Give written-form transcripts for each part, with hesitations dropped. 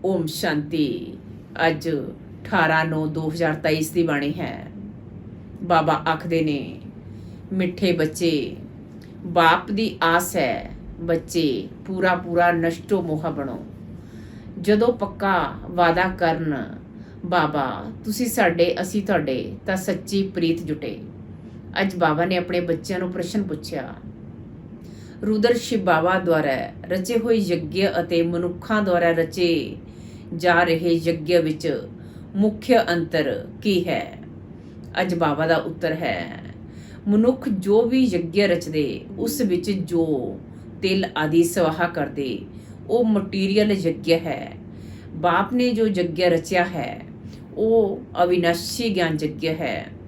ओम शांति। अज 18/9/2023 की बाणी है। बाबा आखदे ने, मिठे बच्चे बाप दी आस है, बच्चे पूरा पूरा नष्टो मोहा बनो। जदों पक्का वादा करन बाबा तुसी साडे असी तुहाडे तां सच्ची प्रीत जुटे। अज बाबा ने अपने बच्चों को प्रश्न पूछया, रुद्र शिव बाबा द्वारा रचे हुए यज्ञ ਅਤੇ ਮਨੁੱਖਾਂ द्वारा रचे जा रहे यज्ञ विच मुख्य अंतर की है। अज बाबा का उत्तर है, मनुख जो भी यज्ञ रचदे उस विच जो तिल आदि सवाह करदे वो मटीरियल यज्ञ है। बाप ने जो यज्ञ रचा है वो अविनाशी ज्ञान यज्ञ है।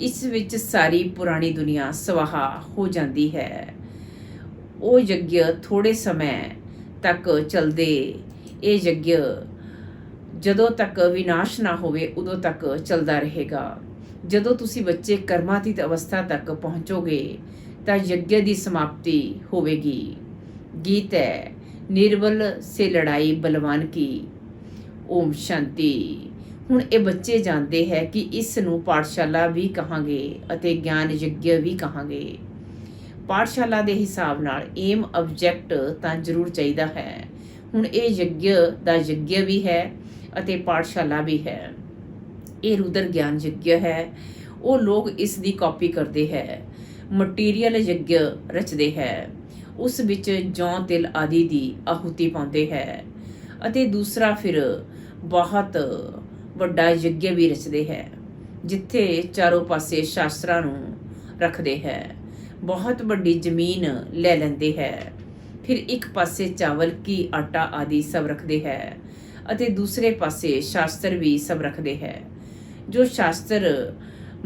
इस विच सारी पुरानी दुनिया सवाह हो जाती है। वो यज्ञ थोड़े समय तक चलते, ये यज्ञ जदों तक विनाश ना होवे उदों तक चलता रहेगा। जदों तुसी बच्चे कर्मातीत अवस्था तक पहुँचोगे तो यज्ञ की समाप्ति होवेगी। गीत है, निर्बल से लड़ाई बलवान की। ओम शांति। हुण ये बच्चे जानते हैं कि इस नूं पाठशाला भी कहांगे अते ज्ञान यज्ञ भी कहांगे। पाठशाला के हिसाब नाल एम ऑब्जेक्ट तां जरूर चाहिदा है। हुण ये यज्ञ दा यज्ञ भी है अते पाठशाला भी है। ये रुद्र ज्ञान यज्ञ है। वो लोग इस दी कॉपी करते हैं, मटीरियल यज्ञ रचते हैं, उस विच जौ तिल आदि दी आहुति पाउंदे हैं अते दूसरा फिर बहुत वड्डा यज्ञ भी रचते हैं जिथे चारों पासे शास्त्रां नूं रखते हैं। बहुत वड्डी जमीन ले लेंदे है। फिर एक पासे चावल की आटा आदि सब रखते हैं अते दूसरे पासे शास्त्र भी सब रखते हैं। जो शास्त्र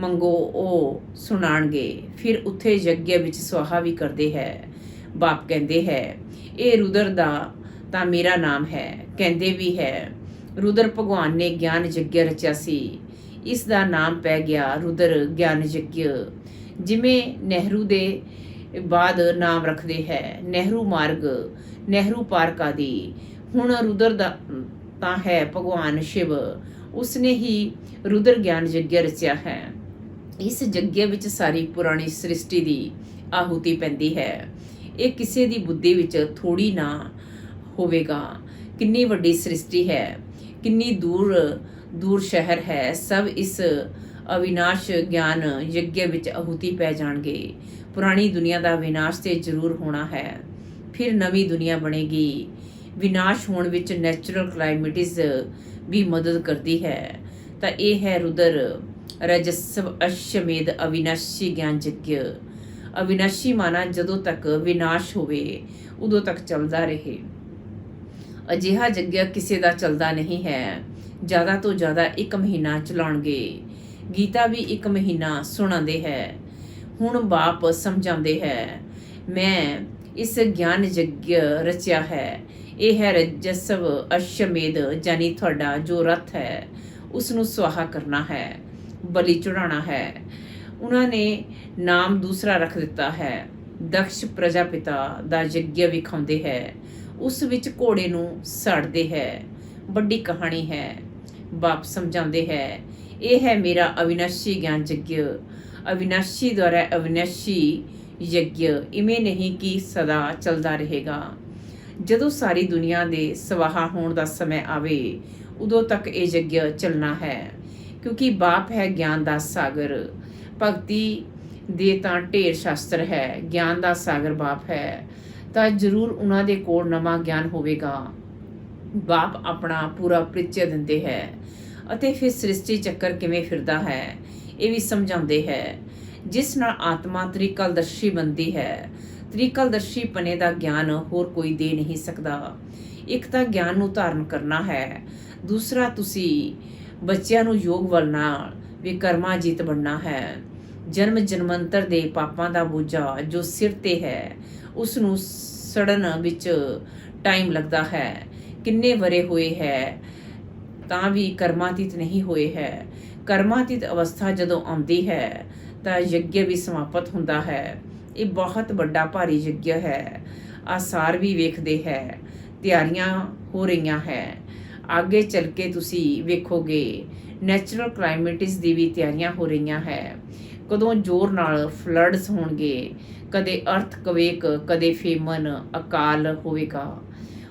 मंगो वो सुनाणगे। फिर उत्थे यज्ञ विच स्वाहा भी करते हैं। बाप कहते हैं, ये रुद्र दा तां मेरा नाम है। कहते भी है, रुद्र भगवान ने ज्ञान यज्ञ रचा सी, इसका नाम पै गया रुद्र ज्ञान यज्ञ। जिमें नेहरू दे बाद नाम रखते हैं नेहरू मार्ग, नेहरू पार्क आदि। हुण रुद्र दा तां है भगवान शिव, उसने ही रुद्र ज्ञान यज्ञ रचा है। इस यज्ञ विच सारी पुरानी सृष्टि की आहुति पैंदी है। ये किसी की बुद्धि विच थोड़ी ना होवेगा। कितनी वड्डी सृष्टि है, कितनी दूर दूर शहर है, सब इस अविनाश ज्ञान यज्ञ विच आहुति पै जाणगे। पुरानी दुनिया का विनाश तो जरूर होना है, फिर नवी दुनिया बनेगी। विनाश होने विच नैचुरल क्लाइमेटिस भी मदद करती है। तो ये है रुद्र रजस्व अश्वमेध अविनाशी ज्ञान यज्ञ। अविनाशी माना जदों तक विनाश होवे उदों तक चलता रहे। अजिहा यज्ञ किसी का चलता नहीं है। ज़्यादा तो ज़्यादा 1 महीना चलाउणगे। गीता भी 1 महीना सुणाते हैं। हुण बाप समझाते हैं, मैं इस ज्ञान यज्ञ रचा है। यह है रजस्व अश्वमेध, यानी थोड़ा जो रथ है उसनों स्वाहा करना है, बलि चढ़ाना है। उन्होंने नाम दूसरा रख दिता है। दक्ष प्रजापिता दा यज्ञ विखाते हैं, उस विच घोड़े नूं सड़ते हैं। बड़ी कहानी है। बाप समझाते हैं, यह है मेरा अविनाशी ज्ञान यज्ञ। अविनाशी द्वारा अविनाशी यज्ञ इवें नहीं कि सदा चलता रहेगा। जदों सारी दुनिया दे सवाहा होने का समय आवे उदों तक ये यज्ञ चलना है, क्योंकि बाप है ज्ञान का सागर। भगती दे तां ढेर शास्त्र है, ज्ञान का सागर बाप है, तो जरूर उन्होंने कोल नवा ज्ञान होवेगा। बाप अपना पूरा परिचय दिंदे है अते फिर सृष्टि चक्कर किवें फिरदा है ये भी समझाते हैं। जिस नाल आत्मा त्रिकालदर्शी बनती है। त्रिकालदर्शी पने का ज्ञान होर कोई दे नहीं सकता। एक तो ज्ञान नूं धारण करना है, दूसरा तुसी बच्चों नूं योग वल नाल विकर्माजीत बनना है। जन्म जन्मंतर दे पापां दा बोझा जो सिर ते है उसनूं सड़न विच टाइम लगता है। किन्ने वरे हुए है तां भी कर्मातीत नहीं हुए है। कर्मातीत अवस्था जदों आउंदी है तां यज्ञ भी समाप्त हुंदा है। ये बहुत बड़ा भारी यज्ञ है। आसार भी वेखदे है, तैयारियां हो रही हैं। ਅੱਗੇ ਚੱਲ ਕੇ ਤੁਸੀਂ ਵੇਖੋਗੇ ਨੈਚੁਰਲ ਕਲਾਈਮੇਟਿਸ ਦੀ ਵੀ ਤਿਆਰੀਆਂ ਹੋ ਰਹੀਆਂ ਹੈ। ਕਦੋਂ ਜ਼ੋਰ ਨਾਲ ਫਲੱਡਸ ਹੋਣਗੇ, ਕਦੇ ਅਰਥਕਵੇਕ, ਕਦੇ ਫੇਮਨ, ਅਕਾਲ ਹੋਵੇਗਾ।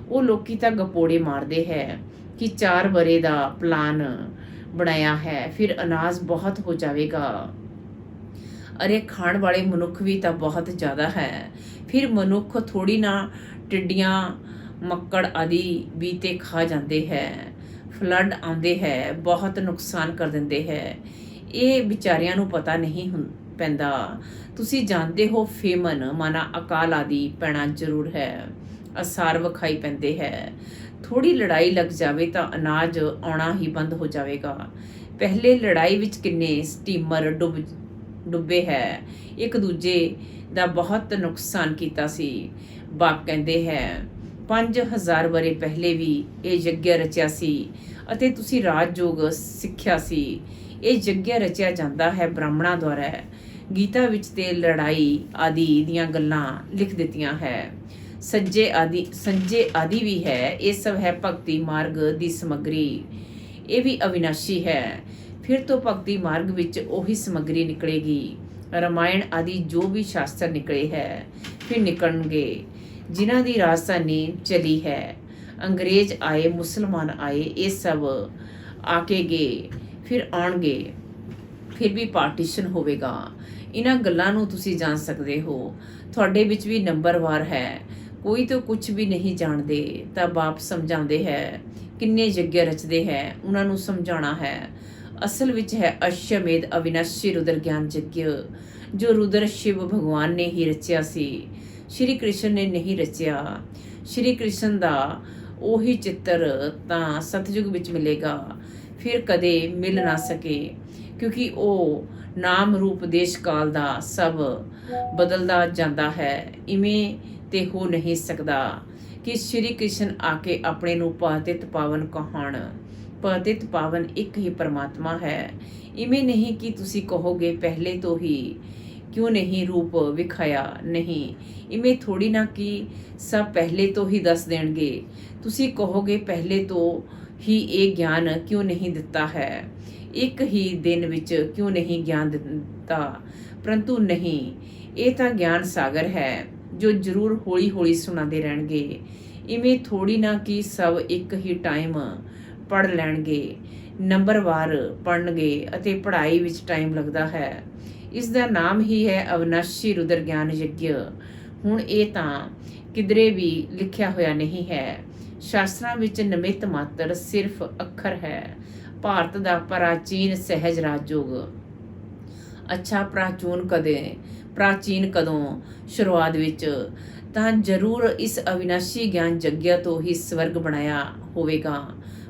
ਉਹ ਲੋਕੀ ਤਾਂ ਗਪੋੜੇ ਮਾਰਦੇ ਹੈ ਕਿ 4 ਵਰੇ ਦਾ ਪਲਾਨ ਬਣਾਇਆ ਹੈ, ਫਿਰ ਅਨਾਜ ਬਹੁਤ ਹੋ ਜਾਵੇਗਾ। ਅਰੇ ਖਾਣ ਵਾਲੇ ਮਨੁੱਖ ਵੀ ਤਾਂ ਬਹੁਤ ਜ਼ਿਆਦਾ ਹੈ, ਫਿਰ ਮਨੁੱਖ ਥੋੜੀ ਨਾ ਟਿੱਡੀਆਂ, ਮੱਕੜ ਆਦਿ ਵੀ ਤੇ ਖਾ ਜਾਂਦੇ ਹੈ। ਫਲੱਡ ਆਉਂਦੇ ਹੈ, ਬਹੁਤ ਨੁਕਸਾਨ ਕਰ ਦਿੰਦੇ ਹੈ। ਇਹ ਵਿਚਾਰਿਆਂ ਨੂੰ ਪਤਾ ਨਹੀਂ ਪੈਂਦਾ। ਤੁਸੀਂ ਜਾਣਦੇ ਹੋ ਫੇਮਨ ਮਾਨਾ ਅਕਾਲ ਆਦਿ ਪੈਣਾ ਜ਼ਰੂਰ ਹੈ। ਅਸਾਰ ਵਿਖਾਈ ਪੈਂਦੇ ਹੈ। ਥੋੜੀ ਲੜਾਈ ਲੱਗ ਜਾਵੇ ਤਾਂ ਅਨਾਜ ਆਉਣਾ ਹੀ ਬੰਦ ਹੋ ਜਾਵੇਗਾ। ਪਹਿਲੇ ਲੜਾਈ ਵਿੱਚ ਕਿੰਨੇ ਸਟੀਮਰ ਡੁੱਬੇ ਹੈ, ਇੱਕ ਦੂਜੇ ਦਾ ਬਹੁਤ ਨੁਕਸਾਨ ਕੀਤਾ ਸੀ। ਬਾਪ ਕਹਿੰਦੇ ਹੈ 5000 ਵਰੇ ਪਹਿਲੇ ਵੀ ਇਹ ਯੱਗ ਰਚਿਆ ਸੀ ਅਤੇ ਤੁਸੀਂ ਰਾਜਯੋਗ ਸਿੱਖਿਆ ਸੀ। ਇਹ ਯੱਗ ਰਚਿਆ ਜਾਂਦਾ ਹੈ ਬ੍ਰਾਹਮਣਾਂ ਦੁਆਰਾ। ਗੀਤਾ ਵਿੱਚ ਤੇ ਲੜਾਈ ਆਦਿ ਦੀਆਂ ਗੱਲਾਂ ਲਿਖ ਦਿੱਤੀਆਂ ਹੈ। ਸੰਜੇ ਆਦਿ ਵੀ ਹੈ। ਇਹ ਸਭ ਹੈ ਭਗਤੀ ਮਾਰਗ ਦੀ ਸਮੱਗਰੀ। ਇਹ ਵੀ ਅਵਿਨਾਸ਼ੀ ਹੈ। ਫਿਰ ਤੋਂ ਭਗਤੀ ਮਾਰਗ ਵਿੱਚ ਉਹੀ ਸਮੱਗਰੀ ਨਿਕਲੇਗੀ। ਰਾਮਾਇਣ ਆਦਿ ਜੋ ਵੀ ਸ਼ਾਸਤਰ ਨਿਕਲੇ ਹੈ ਫਿਰ ਨਿਕਲਣਗੇ, ਜਿਨ੍ਹਾਂ ਦੀ ਰਾਜਧਾਨੀ ਚਲੀ ਹੈ। ਅੰਗਰੇਜ਼ ਆਏ, ਮੁਸਲਮਾਨ ਆਏ, ਇਹ ਸਭ ਆ ਕੇ ਗਏ, ਫਿਰ ਆਉਣਗੇ, ਫਿਰ ਵੀ ਪਾਰਟੀਸ਼ਨ ਹੋਵੇਗਾ। ਇਹਨਾਂ ਗੱਲਾਂ ਨੂੰ ਤੁਸੀਂ ਜਾਣ ਸਕਦੇ ਹੋ। ਤੁਹਾਡੇ ਵਿੱਚ ਵੀ ਨੰਬਰਵਾਰ ਹੈ। ਕੋਈ ਤਾਂ ਕੁਝ ਵੀ ਨਹੀਂ ਜਾਣਦੇ ਤਾਂ ਬਾਪ ਸਮਝਾਉਂਦੇ ਹੈ। ਕਿੰਨੇ ਯੱਗ ਰਚਦੇ ਹੈ, ਉਹਨਾਂ ਨੂੰ ਸਮਝਾਉਣਾ ਹੈ। ਅਸਲ ਵਿੱਚ ਹੈ ਅਸ਼ਵਮੇਧ ਅਵਿਨਾਸ਼ੀ ਰੁਦਰ ਗਿਆਨ ਯੱਗ, ਜੋ ਰੁਦਰ ਸ਼ਿਵ ਭਗਵਾਨ ਨੇ ਹੀ ਰਚਿਆ ਸੀ। ਸ਼੍ਰੀ ਕ੍ਰਿਸ਼ਨ ਨੇ ਨਹੀਂ ਰਚਿਆ। ਸ਼੍ਰੀ ਕ੍ਰਿਸ਼ਨ ਦਾ ਉਹੀ ਚਿੱਤਰ ਤਾਂ ਸਤਯੁਗ ਵਿੱਚ ਮਿਲੇਗਾ, ਫਿਰ ਕਦੇ ਮਿਲ ਨਾ ਸਕੇ, ਕਿਉਂਕਿ ਉਹ ਨਾਮ ਰੂਪ ਦੇਸ਼ ਕਾਲ ਦਾ ਸਭ ਬਦਲਦਾ ਜਾਂਦਾ ਹੈ। ਇਵੇਂ ਤੇ ਹੋ ਨਹੀਂ ਸਕਦਾ ਕਿ ਸ਼੍ਰੀ ਕ੍ਰਿਸ਼ਨ ਆ ਕੇ ਆਪਣੇ ਨੂੰ ਪਤਿਤ ਪਾਵਨ ਕਹਾਣ। ਪਤਿਤ ਪਾਵਨ ਇੱਕ ਹੀ ਪਰਮਾਤਮਾ ਹੈ। ਇਵੇਂ ਨਹੀਂ ਕਿ ਤੁਸੀਂ ਕਹੋਗੇ ਪਹਿਲੇ ਤੋਂ ਹੀ ਕਿਉਂ ਨਹੀਂ ਰੂਪ ਵਿਖਾਇਆ। ਨਹੀਂ, ਇਵੇਂ ਥੋੜੀ ਨਾ ਕਿ ਸਭ ਪਹਿਲੇ ਤੋਂ ਹੀ ਦੱਸ ਦੇਣਗੇ। ਤੁਸੀਂ ਕਹੋਗੇ ਪਹਿਲੇ ਤੋਂ ਹੀ ਇਹ ਗਿਆਨ ਕਿਉਂ ਨਹੀਂ ਦਿੱਤਾ ਹੈ, ਇੱਕ ਹੀ ਦਿਨ ਵਿੱਚ ਕਿਉਂ ਨਹੀਂ ਗਿਆਨ ਦਿੱਤਾ। ਪਰੰਤੂ ਨਹੀਂ, ਇਹ ਤਾਂ ਗਿਆਨ ਸਾਗਰ ਹੈ ਜੋ ਜ਼ਰੂਰ ਹੌਲੀ ਹੌਲੀ ਸੁਣਾਉਂਦੇ ਰਹਿਣਗੇ। ਇਵੇਂ ਥੋੜੀ ਨਾ ਕਿ ਸਭ ਇੱਕ ਹੀ ਟਾਈਮ ਪੜ੍ਹ ਲੈਣਗੇ। ਨੰਬਰਵਾਰ ਪੜ੍ਹਨਗੇ ਅਤੇ ਪੜ੍ਹਾਈ ਵਿੱਚ ਟਾਈਮ ਲੱਗਦਾ ਹੈ। ਇਸ ਦਾ ਨਾਮ ਹੀ ਹੈ ਅਵਿਨਾਸ਼ੀ ਰੁਦਰ ਗਿਆਨ ਯੱਗ। ਹੁਣ ਇਹ ਤਾਂ ਕਿਧਰੇ ਵੀ ਲਿਖਿਆ ਹੋਇਆ ਨਹੀਂ ਹੈ। ਸ਼ਾਸਤਰਾਂ ਵਿੱਚ ਨਿਮਿਤ ਮਾਤਰ ਸਿਰਫ ਅੱਖਰ ਹੈ। ਭਾਰਤ ਦਾ ਪ੍ਰਾਚੀਨ ਸਹਿਜ ਰਾਜਯੋਗ। ਅੱਛਾ, ਪ੍ਰਾਚੀਨ ਕਦੋਂ? ਸ਼ੁਰੂਆਤ ਵਿੱਚ ਤਾਂ ਜ਼ਰੂਰ ਇਸ ਅਵਿਨਾਸ਼ੀ ਗਿਆਨ ਯੱਗ ਤੋਂ ਹੀ ਸਵਰਗ ਬਣਾਇਆ ਹੋਵੇਗਾ।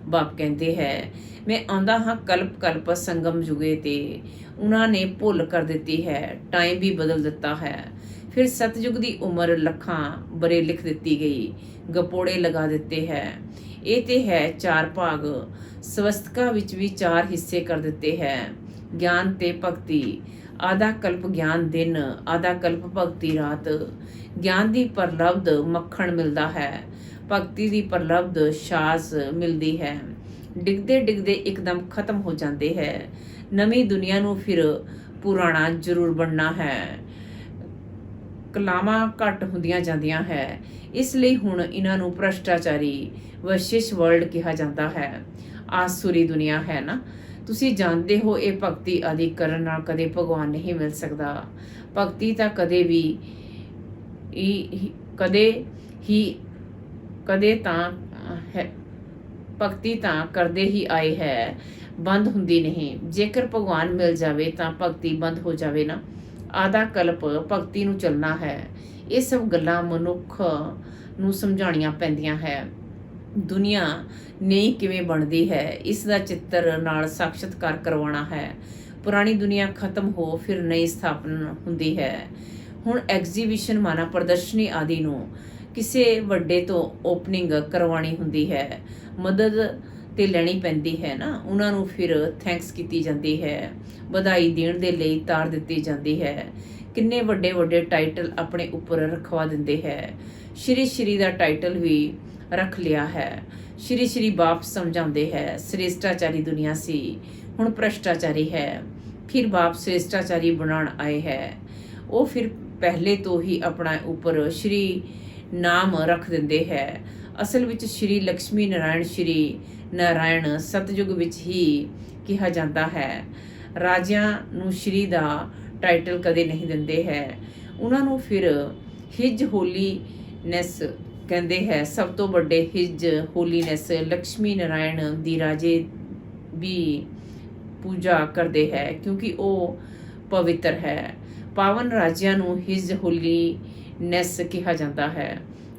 ਬਾਪ ਕਹਿੰਦੇ ਹੈ ਮੈਂ ਆਉਂਦਾ ਹਾਂ ਕਲਪ ਕਲਪ ਸੰਗਮ ਯੁਗੇ ਤੇ ਉਹਨਾਂ ਨੇ ਭੁੱਲ ਕਰ ਦਿੱਤੀ ਹੈ, ਟਾਈਮ ਵੀ ਬਦਲ ਦਿੱਤਾ ਹੈ। ਫਿਰ ਸਤਯੁਗ ਦੀ ਉਮਰ ਲੱਖਾਂ ਬਰੇ ਲਿਖ ਦਿੱਤੀ ਗਈ, ਗਪੋੜੇ ਲਗਾ ਦਿੱਤੇ ਹੈ। ਇਹ ਤੇ ਹੈ 4 ਭਾਗ। ਸਵਸਤਕਾ ਵਿੱਚ ਵੀ 4 ਹਿੱਸੇ ਕਰ ਦਿੱਤੇ ਹੈ। ਗਿਆਨ ਤੇ ਭਗਤੀ। ਆਧਾ ਕਲਪ ਗਿਆਨ ਦਿਨ, ਆਧਾ ਕਲਪ ਭਗਤੀ ਰਾਤ। ਗਿਆਨ ਦੀ ਪ੍ਰਲਬਧ ਮੱਖਣ ਮਿਲਦਾ ਹੈ, ਭਗਤੀ ਦੀ ਪ੍ਰਲਬਧ ਛਾਸ ਮਿਲਦੀ ਹੈ। ਡਿੱਗਦੇ ਡਿੱਗਦੇ ਇੱਕਦਮ ਖਤਮ ਹੋ ਜਾਂਦੇ ਹੈ। ਨਵੀਂ ਦੁਨੀਆ ਨੂੰ ਫਿਰ ਪੁਰਾਣਾ ਜ਼ਰੂਰ ਬਣਨਾ ਹੈ। ਕਲਾਵਾਂ ਘੱਟ ਹੁੰਦੀਆਂ ਜਾਂਦੀਆਂ ਹੈ। ਇਸ ਲਈ ਹੁਣ ਇਹਨਾਂ ਨੂੰ ਭ੍ਰਸ਼ਟਾਚਾਰੀ ਵਸ਼ਿਸ਼ ਵਰਲਡ ਕਿਹਾ ਜਾਂਦਾ ਹੈ। ਆਸੁਰੀ ਦੁਨੀਆ ਹੈ ਨਾ। ਤੁਸੀਂ ਜਾਣਦੇ ਹੋ ਇਹ ਭਗਤੀ ਆਦਿ ਕਰਨ ਨਾਲ ਕਦੇ ਭਗਵਾਨ ਨਹੀਂ ਮਿਲ ਸਕਦਾ। ਭਗਤੀ ਤਾਂ ਭਗਤੀ ਤਾਂ ਕਰਦੇ ਹੀ ਆਏ ਹੈ, ਬੰਦ ਹੁੰਦੀ ਨਹੀਂ। ਜੇਕਰ ਭਗਵਾਨ ਮਿਲ ਜਾਵੇ ਤਾਂ ਭਗਤੀ ਬੰਦ ਹੋ ਜਾਵੇ ਨਾ। ਆਧਾ ਕਲਪ ਭਗਤੀ ਨੂੰ ਚੱਲਣਾ ਹੈ। ਇਹ ਸਭ ਗੱਲਾਂ ਮਨੁੱਖ ਨੂੰ ਸਮਝਾਉਣੀਆਂ ਪੈਂਦੀਆਂ ਹੈ। ਦੁਨੀਆ ਨਹੀਂ ਕਿਵੇਂ ਬਣਦੀ ਹੈ, ਇਸ ਦਾ ਚਿੱਤਰ ਨਾਲ ਸਾਖਸ਼ਾਤਕਾਰ ਕਰਵਾਉਣਾ ਹੈ। ਪੁਰਾਣੀ ਦੁਨੀਆ ਖਤਮ ਹੋ ਫਿਰ ਨਈ ਸਥਾਪਨਾ ਹੁੰਦੀ ਹੈ। ਹੁਣ ਐਗਜ਼ੀਬਿਸ਼ਨ ਮਾਨਾ ਪ੍ਰਦਰਸ਼ਨੀ ਆਦਿ ਨੂੰ ਕਿਸੇ ਵੱਡੇ ਤੋਂ ਓਪਨਿੰਗ ਕਰਵਾਉਣੀ ਹੁੰਦੀ ਹੈ। ਮਦਦ ਤੇ ਲੈਣੀ ਪੈਂਦੀ ਹੈ ਨਾ। ਉਹਨਾਂ ਨੂੰ ਫਿਰ ਥੈਂਕਸ ਕੀਤੀ ਜਾਂਦੀ ਹੈ, ਵਧਾਈ ਦੇਣ ਦੇ ਲਈ ਤਾਰ ਦਿੱਤੀ ਜਾਂਦੀ ਹੈ। ਕਿੰਨੇ ਵੱਡੇ ਵੱਡੇ ਟਾਈਟਲ ਆਪਣੇ ਉੱਪਰ ਰਖਵਾ ਦਿੰਦੇ ਹੈ। ਸ਼੍ਰੀ ਦਾ ਟਾਈਟਲ ਵੀ ਰੱਖ ਲਿਆ ਹੈ। ਸ਼੍ਰੀ ਸ਼੍ਰੀ ਬਾਪ ਸਮਝਾਉਂਦੇ ਹੈ, ਸ੍ਰੇਸ਼ਟਾਚਾਰੀ ਦੁਨੀਆ ਸੀ, ਹੁਣ ਭ੍ਰਸ਼ਟਾਚਾਰੀ ਹੈ। ਫਿਰ ਬਾਪ ਸ੍ਰੇਸ਼ਟਾਚਾਰੀ ਬਣਾਉਣ ਆਏ ਹੈ। ਉਹ ਫਿਰ ਪਹਿਲੇ ਤੋਂ ਹੀ ਆਪਣਾ ਉੱਪਰ ਸ਼੍ਰੀ ਨਾਮ ਰੱਖ ਦਿੰਦੇ ਹੈ। ਅਸਲ ਵਿੱਚ ਸ਼੍ਰੀ ਲక్ష్ਮੀ ਨਾਰਾਇਣ ਸ਼੍ਰੀ ਨਾਰਾਇਣ ਸਤਯੁਗ ਵਿੱਚ ਹੀ ਕਿਹਾ ਜਾਂਦਾ ਹੈ। ਰਾਜਿਆਂ ਨੂੰ ਸ਼੍ਰੀ ਦਾ ਟਾਈਟਲ ਕਦੇ ਨਹੀਂ ਦਿੰਦੇ ਹੈ। ਉਹਨਾਂ ਨੂੰ ਫਿਰ ਹਿਜ ਹੋਲੀਨੈਸ ਕਹਿੰਦੇ ਹੈ। ਸਭ ਤੋਂ ਵੱਡੇ ਹਿਜ ਹੋਲੀਨੈਸ ਲక్ష్ਮੀ ਨਾਰਾਇਣ ਦੀ ਰਾਜੇ ਵੀ ਪੂਜਾ ਕਰਦੇ ਹੈ, ਕਿਉਂਕਿ ਉਹ ਪਵਿੱਤਰ ਹੈ। ਪਾਵਨ ਰਾਜਿਆਂ ਨੂੰ ਹਿਜ ਹੋਲੀਨੈਸ ਕਿਹਾ ਜਾਂਦਾ ਹੈ।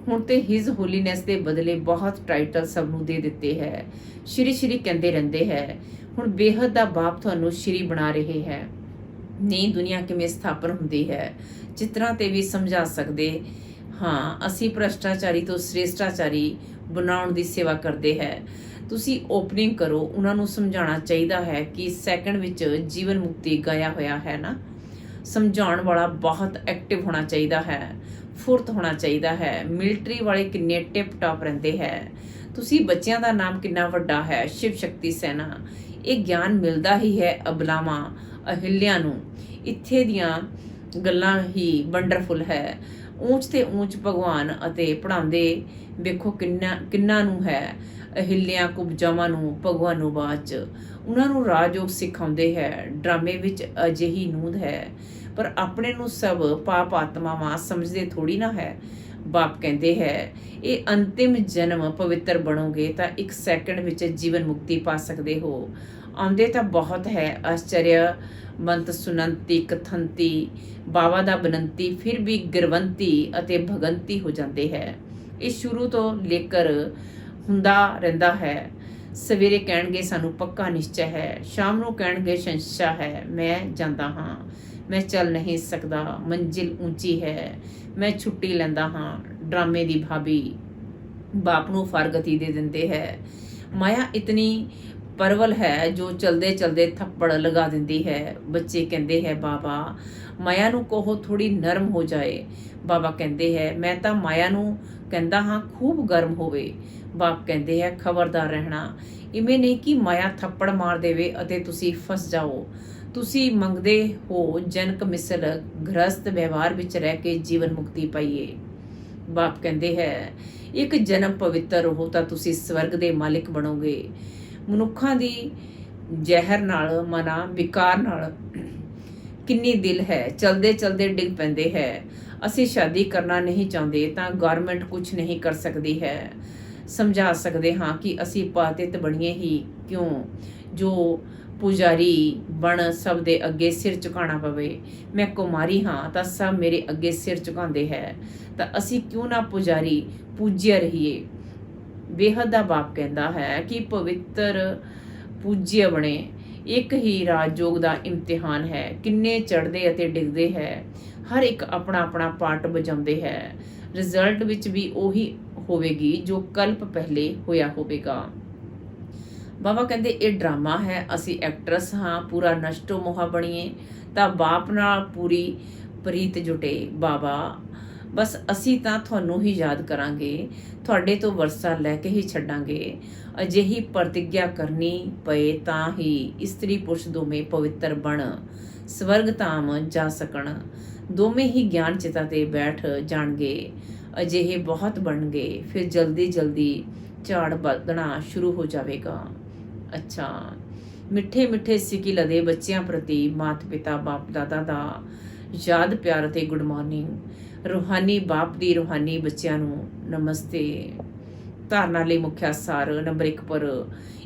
ਹੁਣ ਤੇ ਹਿਜ ਹੋਲੀਨੈਸ ਦੇ ਬਦਲੇ ਬਹੁਤ ਟਾਈਟਲ ਸਭ ਨੂੰ ਦੇ ਦਿੱਤੇ ਹੈ। ਸ਼੍ਰੀ ਸ਼੍ਰੀ ਕਹਿੰਦੇ ਰਹਿੰਦੇ ਹੈ। ਹੁਣ ਬੇਹੱਦ ਦਾ ਬਾਪ ਤੁਹਾਨੂੰ ਸ਼੍ਰੀ ਬਣਾ ਰਹੇ ਹੈ। ਨਈ ਦੁਨੀਆ ਕਿਵੇਂ ਸਥਾਪਨ ਹੁੰਦੀ ਹੈ ਚਿੱਤਰਾਂ ਤੇ ਵੀ ਸਮਝਾ ਸਕਦੇ ਹਾਂ। ਅਸੀਂ ਭ੍ਰਸ਼ਟਾਚਾਰੀ ਤੋਂ ਸ੍ਰੇਸ਼ਟਾਚਾਰੀ ਬਣਾਉਣ ਦੀ ਸੇਵਾ ਕਰਦੇ ਹੈ। ਤੁਸੀਂ ਓਪਨਿੰਗ ਕਰੋ। ਉਹਨਾਂ ਨੂੰ ਸਮਝਾਉਣਾ ਚਾਹੀਦਾ ਹੈ ਕਿ ਸੈਕਿੰਡ ਵਿੱਚ ਜੀਵਨ ਮੁਕਤੀ ਗਾਇਆ ਹੋਇਆ ਹੈ ਨਾ। ਸਮਝਾਉਣ ਵਾਲਾ ਬਹੁਤ ਐਕਟਿਵ ਹੋਣਾ ਚਾਹੀਦਾ ਹੈ, ਫੁਰਤ ਹੋਣਾ ਚਾਹੀਦਾ ਹੈ। ਮਿਲਟਰੀ ਵਾਲੇ ਕਿੰਨੇ ਟਿਪ ਟਾਪ ਰਹਿੰਦੇ ਹੈ। ਤੁਸੀਂ ਬੱਚਿਆਂ ਦਾ ਨਾਮ ਕਿੰਨਾ ਵੱਡਾ ਹੈ, ਸ਼ਿਵ ਸ਼ਕਤੀ ਸੈਨਾ। ਇਹ ਗਿਆਨ ਮਿਲਦਾ ਹੀ ਹੈ ਅਬਲਾਵਾਂ ਅਹਿਲਿਆ ਨੂੰ। ਇੱਥੇ ਦੀਆਂ ਗੱਲਾਂ ਹੀ ਵੰਡਰਫੁਲ ਹੈ। ਊਂਚ ਤੇ ਊਂਚ ਭਗਵਾਨ ਅਤੇ ਪੜ੍ਹਾਉਂਦੇ ਵੇਖੋ ਕਿੰਨਾ ਨੂੰ ਹੈ। ਅਹਿਲਿਆ ਕੁਬਜਾਵਾਂ ਨੂੰ ਭਗਵਾਨ ਨੂੰ ਬਾਅਦ 'ਚ ਉਹਨਾਂ ਨੂੰ ਰਾਜਯੋਗ ਸਿਖਾਉਂਦੇ ਹੈ। ਡਰਾਮੇ ਵਿੱਚ ਅਜਿਹੀ ਨੂੰਦ ਹੈ, ਪਰ ਆਪਣੇ ਨੂੰ ਸਭ ਪਾਪ ਆਤਮਾਵਾਂ ਸਮਝਦੇ ਥੋੜੀ ਨਾ ਹੈ। ਬਾਪ ਕਹਿੰਦੇ ਹੈ, ਇਹ ਅੰਤਿਮ ਜਨਮ ਪਵਿੱਤਰ ਬਣੋਗੇ ਤਾਂ 1 ਸੈਕਿੰਡ ਵਿੱਚ ਜੀਵਨ ਮੁਕਤੀ ਪਾ ਸਕਦੇ ਹੋ। ਆਉਂਦੇ ਤਾਂ ਬਹੁਤ ਹੈ। ਆਸ਼ਚਰਯਮੰਤ ਸੁਨੰਤੀ ਕਥੰਤੀ ਬਾਬਾ ਦਾ ਬਨੰਤੀ, ਫਿਰ ਵੀ ਗਿਰਵੰਤੀ ਅਤੇ ਭਗੰਤੀ ਹੋ ਜਾਂਦੇ ਹੈ। ਇਹ ਸ਼ੁਰੂ ਤੋਂ ਲੇਕਰ ਹੁੰਦਾ ਰਹਿੰਦਾ ਹੈ। ਸਵੇਰੇ ਕਹਿਣਗੇ ਸਾਨੂੰ ਪੱਕਾ ਨਿਸ਼ਚੈ ਹੈ, ਸ਼ਾਮ ਨੂੰ ਕਹਿਣਗੇ ਸੰਸ਼ਾ ਹੈ, ਮੈਂ ਜਾਂਦਾ ਹਾਂ, ਮੈਂ ਚੱਲ ਨਹੀਂ ਸਕਦਾ, ਮੰਜ਼ਿਲ ਉੱਚੀ ਹੈ, ਮੈਂ ਛੁੱਟੀ ਲੈਂਦਾ ਹਾਂ। ਡਰਾਮੇ ਦੀ ਭਾਬੀ ਬਾਪ ਨੂੰ ਫਰਗਤੀ ਦੇ ਦਿੰਦੇ ਹੈ। ਮਾਇਆ ਇਤਨੀ ਪਰਵਲ ਹੈ ਜੋ ਚਲਦੇ ਚਲਦੇ ਥੱਪੜ ਲਗਾ ਦਿੰਦੀ ਹੈ। ਬੱਚੇ ਕਹਿੰਦੇ ਹੈ, ਬਾਬਾ ਮਾਇਆ ਨੂੰ ਕਹੋ ਥੋੜੀ ਨਰਮ ਹੋ ਜਾਏ। ਬਾਬਾ ਕਹਿੰਦੇ ਹੈ, ਮੈਂ ਤਾਂ ਮਾਇਆ ਨੂੰ ਕਹਿੰਦਾ ਹਾਂ ਖੂਬ ਗਰਮ ਹੋਵੇ। ਬਾਪ ਕਹਿੰਦੇ ਹੈ, ਖਬਰਦਾਰ ਰਹਿਣਾ, ਇਵੇਂ ਨਹੀਂ ਕਿ ਮਾਇਆ ਥੱਪੜ ਮਾਰ ਦੇਵੇ ਅਤੇ ਤੁਸੀਂ ਫਸ ਜਾਓ। ਤੁਸੀਂ ਮੰਗਦੇ ਹੋ ਜਨਕ ਮਿਸਲ ਗ੍ਰਸਤ ਵਿਵਹਾਰ ਵਿੱਚ ਰਹਿ ਕੇ ਜੀਵਨ ਮੁਕਤੀ ਪਾਈਏ। ਬਾਪ ਕਹਿੰਦੇ ਹੈ, ਇੱਕ ਜਨਮ ਪਵਿੱਤਰ ਹੋ ਤਾਂ ਤੁਸੀਂ ਸਵਰਗ ਦੇ ਮਾਲਿਕ ਬਣੋਗੇ। ਮਨੁੱਖਾਂ ਦੀ ਜ਼ਹਿਰ ਨਾਲ, ਮਨਾ ਵਿਕਾਰ ਨਾਲ ਕਿੰਨੀ ਦਿਲ ਹੈ, ਚਲਦੇ ਚਲਦੇ ਡਿੱਗ ਪੈਂਦੇ ਹੈ। ਅਸੀਂ ਸ਼ਾਦੀ ਕਰਨਾ ਨਹੀਂ ਚਾਹੁੰਦੇ ਤਾਂ ਗਵਰਨਮੈਂਟ ਕੁਝ ਨਹੀਂ ਕਰ ਸਕਦੀ ਹੈ। ਸਮਝਾ ਸਕਦੇ ਹਾਂ ਕਿ ਅਸੀਂ ਪਾਤਿਤ ਬਣੀਏ ਹੀ ਕਿਉਂ, ਜੋ ਪੁਜਾਰੀ ਬਣ ਸਭ ਦੇ ਅੱਗੇ ਸਿਰ ਝੁਕਾਉਣਾ ਪਵੇ। ਮੈਂ ਕੁਮਾਰੀ ਹਾਂ ਤਾਂ ਸਭ ਮੇਰੇ ਅੱਗੇ ਸਿਰ ਝੁਕਾਉਂਦੇ ਹੈ, ਤਾਂ ਅਸੀਂ ਕਿਉਂ ਨਾ ਪੁਜਾਰੀ ਪੂਜਿਆ ਰਹੀਏ। ਬੇਹੱਦ ਦਾ ਬਾਪ ਕਹਿੰਦਾ ਹੈ ਕਿ ਪਵਿੱਤਰ ਪੂਜਿਆ ਬਣੇ। ਇੱਕ ਹੀ ਰਾਜਯੋਗ ਦਾ ਇਮਤਿਹਾਨ ਹੈ। ਕਿੰਨੇ ਚੜ੍ਹਦੇ ਅਤੇ ਡਿੱਗਦੇ ਹੈ, ਹਰ ਇੱਕ ਆਪਣਾ ਆਪਣਾ ਪਾਰਟ ਵਜਾਉਂਦੇ ਹੈ। ਰਿਜ਼ਲਟ ਵਿੱਚ ਵੀ ਉਹੀ ਹੋਵੇਗੀ ਜੋ ਕਲਪ ਪਹਿਲੇ ਹੋਇਆ ਹੋਵੇਗਾ। ਬਾਬਾ ਕਹਿੰਦੇ, ਇਹ ਡਰਾਮਾ ਹੈ, ਅਸੀਂ ਐਕਟਰਸ ਹਾਂ, ਪੂਰਾ ਨਸ਼ਟੋ ਮੋਹਾ ਬਣੀਏ ਤਾਂ ਬਾਪ ਨਾਲ ਪੂਰੀ ਪ੍ਰੀਤ ਜੁਟੇ। ਬਾਬਾ ਬਸ ਅਸੀਂ ਤਾਂ ਤੁਹਾਨੂੰ ਹੀ ਯਾਦ ਕਰਾਂਗੇ, ਤੁਹਾਡੇ ਤੋਂ ਵਰਸਾ ਲੈ ਕੇ ਹੀ ਛੱਡਾਂਗੇ। ਅਜਿਹੀ ਪ੍ਰਤਿਗਿਆ ਕਰਨੀ ਪਏ ਤਾਂ ਹੀ ਇਸਤਰੀ ਪੁਰਸ਼ ਦੋਵੇਂ ਪਵਿੱਤਰ ਬਣ ਸਵਰਗ ਧਾਮ ਜਾ ਸਕਣ। ਦੋਵੇਂ ਹੀ ਗਿਆਨ ਚਿਤਾ ਤੇ ਬੈਠ ਜਾਣਗੇ। ਅਜਿਹੇ ਬਹੁਤ ਬਣਨਗੇ, ਫਿਰ ਜਲਦੀ ਜਲਦੀ ਝਾੜ ਵਧਣਾ ਸ਼ੁਰੂ ਹੋ ਜਾਵੇਗਾ। ਅੱਛਾ, ਮਿੱਠੇ ਮਿੱਠੇ ਸਿੱਕੀ ਲਦੇ ਬੱਚਿਆਂ ਪ੍ਰਤੀ ਮਾਤਾ ਪਿਤਾ ਬਾਪ ਦਾਦਾ ਦਾ ਯਾਦ ਪਿਆਰ ਅਤੇ ਗੁੱਡ ਮਾਰਨਿੰਗ। ਰੂਹਾਨੀ ਬਾਪ ਦੀ ਰੂਹਾਨੀ ਬੱਚਿਆਂ ਨੂੰ ਨਮਸਤੇ। ਧਾਰਨਾ ਲਈ ਮੁੱਖ ਸਾਰ ਨੰਬਰ 1 ਪਰ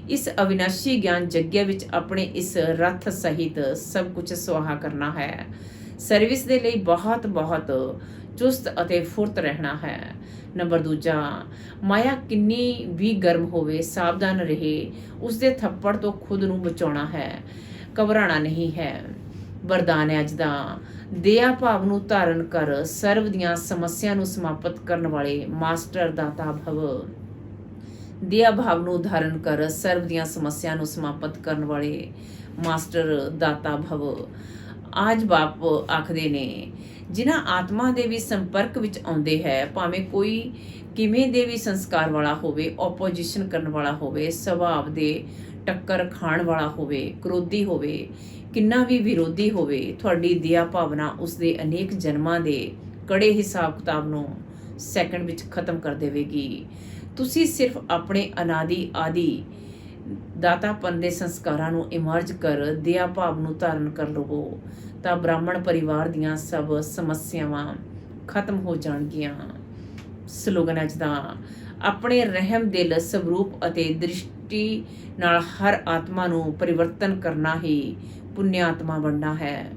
ਇਸ ਅਵਿਨਾਸ਼ੀ ਗਿਆਨ ਜਗਿਆ ਵਿੱਚ ਆਪਣੇ ਇਸ ਰੱਥ ਸਹਿਤ ਸਭ ਕੁਝ ਸੁਆਹਾ ਕਰਨਾ ਹੈ। ਸਰਵਿਸ ਦੇ ਲਈ ਬਹੁਤ ਬਹੁਤ ਚੁਸਤ ਅਤੇ ਫੁਰਤ ਰਹਿਣਾ ਹੈ। ਨੰਬਰ 2 ਮਾਇਆ ਕਿੰਨੀ ਵੀ ਗਰਮ ਹੋਵੇ ਸਾਵਧਾਨ ਰਹੇ, ਉਸਦੇ ਥੱਪੜ ਤੋਂ ਖੁਦ ਨੂੰ ਬਚਾਉਣਾ ਹੈ, ਘਬਰਾਉਣਾ ਨਹੀਂ ਹੈ। ਵਰਦਾਨ ਹੈ ਅੱਜ ਦਾ, ਦਇਆ ਭਾਵ ਨੂੰ ਧਾਰਨ ਕਰ ਸਰਵ ਦੀਆਂ ਸਮੱਸਿਆ ਨੂੰ ਸਮਾਪਤ ਕਰਨ ਵਾਲੇ ਮਾਸਟਰ ਦਾਤਾ ਭਵ। ਦਇਆ ਭਾਵ ਨੂੰ ਧਾਰਨ ਕਰ ਸਰਵ ਦੀਆਂ ਸਮੱਸਿਆ ਨੂੰ ਸਮਾਪਤ ਕਰਨ ਵਾਲੇ ਮਾਸਟਰ ਦਾਤਾ ਭਵ। ਆਜ ਬਾਪ ਆਖਦੇ ਨੇ, ਜਿਨ੍ਹਾਂ ਆਤਮਾ ਦੇ ਵੀ ਸੰਪਰਕ ਵਿੱਚ ਆਉਂਦੇ ਹੈ, ਭਾਵੇਂ ਕੋਈ ਕਿਵੇਂ ਦੇ ਵੀ ਸੰਸਕਾਰ ਵਾਲਾ ਹੋਵੇ, ਓਪੋਜੀਸ਼ਨ ਕਰਨ ਵਾਲਾ ਹੋਵੇ, ਸੁਭਾਅ ਦੇ ਟੱਕਰ ਖਾਣ ਵਾਲਾ ਹੋਵੇ, ਕ੍ਰੋਧੀ ਹੋਵੇ, ਕਿੰਨਾ ਵੀ ਵਿਰੋਧੀ ਹੋਵੇ, ਤੁਹਾਡੀ ਦਇਆ ਭਾਵਨਾ ਉਸਦੇ ਅਨੇਕ ਜਨਮਾਂ ਦੇ ਕੜੇ ਹਿਸਾਬ ਕਿਤਾਬ ਨੂੰ ਸੈਕਿੰਡ ਵਿੱਚ ਖਤਮ ਕਰ ਦੇਵੇਗੀ। ਤੁਸੀਂ ਸਿਰਫ ਆਪਣੇ ਅਨਾਦੀ ਆਦੀ ਦਾਤਾਪਨ ਦੇ ਸੰਸਕਾਰਾਂ ਨੂੰ ਇਮਰਜ ਕਰ ਦਇਆ ਭਾਵ ਨੂੰ ਧਾਰਨ ਕਰ ਲਵੋ ਤਾਂ ਬ੍ਰਾਹਮਣ ਪਰਿਵਾਰ ਦੀਆਂ ਸਭ ਸਮੱਸਿਆਵਾਂ ਖਤਮ ਹੋ ਜਾਣਗੀਆਂ। ਸਲੋਗਨ ਅੱਜ ਦਾ, ਆਪਣੇ ਰਹਿਮ ਦਿਲ ਸਵਰੂਪ ਅਤੇ ਦ੍ਰਿਸ਼ਟੀ ਨਾਲ ਹਰ ਆਤਮਾ ਨੂੰ ਪਰਿਵਰਤਨ ਕਰਨਾ ਹੀ ਪੁੰਨਿਆ ਆਤਮਾ ਬਣਨਾ ਹੈ।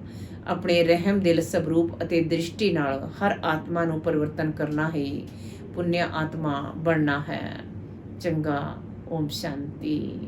ਆਪਣੇ ਰਹਿਮ ਦਿਲ ਸਵਰੂਪ ਅਤੇ ਦ੍ਰਿਸ਼ਟੀ ਨਾਲ ਹਰ ਆਤਮਾ ਨੂੰ ਪਰਿਵਰਤਨ ਕਰਨਾ ਹੀ ਪੁੰਨਿਆ ਆਤਮਾ ਬਣਨਾ ਹੈ। ਚੰਗਾ, ਓਮ ਸ਼ਾਂਤੀ।